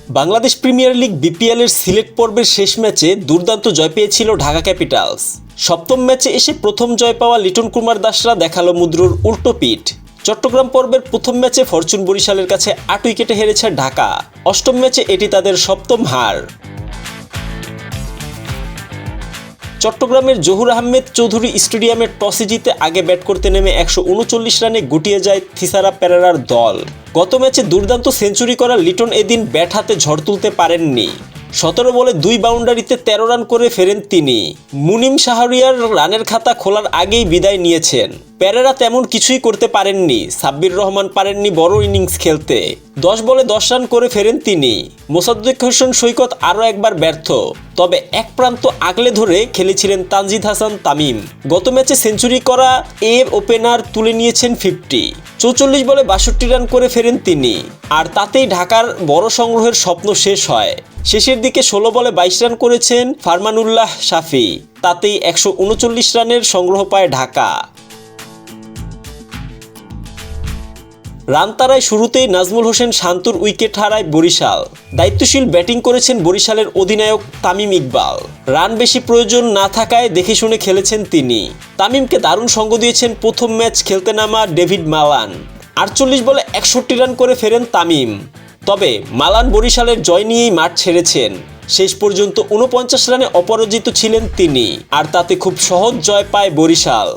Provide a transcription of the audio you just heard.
Bangladesh premier league BPL এর সিলেট পর্বের শেষ ম্যাচে দুর্দান্ত জয় পেয়েছিল ঢাকা ক্যাপিটালস। সপ্তম ম্যাচে এসে প্রথম জয় পাওয়া লিটন কুমার দাসরা দেখালো মুদ্রার উল্টো পিঠ। চট্টগ্রাম পর্বের প্রথম ম্যাচে ফরচুন বরিশালের কাছে ৮ উইকেটে হেরেছে ঢাকা। অষ্টম ম্যাচে এটি তাদের সপ্তম হার। চট্টগ্রামের জহুর আহমেদ চৌধুরী স্টেডিয়ামে টসে জিতে আগে ব্যাট করতে নেমে ১৩৯ রানে গুটিয়ে যায় থিসারা পেরেরার দল। গত ম্যাচে দুর্দান্ত সেঞ্চুরি করা লিটন এদিন ব্যাট হাতে ঝড় তুলতে পারেননি। ১৭ বলে ২ বাউন্ডারিতে ১৩ রান করে ফেরেন তিনি। মুনিম শাহরিয়ার রানের খাতা খোলার আগেই বিদায় নিয়েছেন। পেরেরা তেমন কিছুই করতে পারেননি। সাব্বির রহমান পারেননি বড় ইনিংস খেলতে। ১০ বলে ১০ রান করে ফেরেন তিনি। মোসাদ্দেক হোসেন সৈকত আরও একবার ব্যর্থ। তবে এক প্রান্ত আগলে ধরে খেলেছিলেন তানজিদ হাসান তামিম। গত ম্যাচে সেঞ্চুরি করা ওপেনার তুলে নিয়েছেন ৫০। ৪৪ বলে ৬২ রান করে ফেরেন তিনি। আর তাতেই ঢাকার বড় সংগ্রহের স্বপ্ন শেষ হয়। শেষের দিকে ১৬ বলে ২২ রান করেছেন ফারমানুল্লাহ শাফি। তাতেই ১৩৯ রানের সংগ্রহ পায় ঢাকা। রান তাড়ায় শুরুতেই নাজমুল হোসেন শান্তুর উইকেট হারায় বরিশাল। দায়িত্বশীল ব্যাটিং করেছেন বরিশালের অধিনায়ক তামিম ইকবাল। রান বেশি প্রয়োজন না থাকায় দেখে শুনে খেলেছেন তিনি। তামিমকে দারুণ সঙ্গ দিয়েছেন প্রথম ম্যাচ খেলতে নামা ডেভিড মালান। ৪৮ বলে ৬১ রান করে ফেরেন তামিম। তবে মালান বরিশালের জয় নিয়েই মাঠ ছেড়েছেন। শেষ পর্যন্ত ৪৯ রানে অপরাজিত ছিলেন তিনি। আর তাতে খুব সহজ জয় পায় বরিশাল।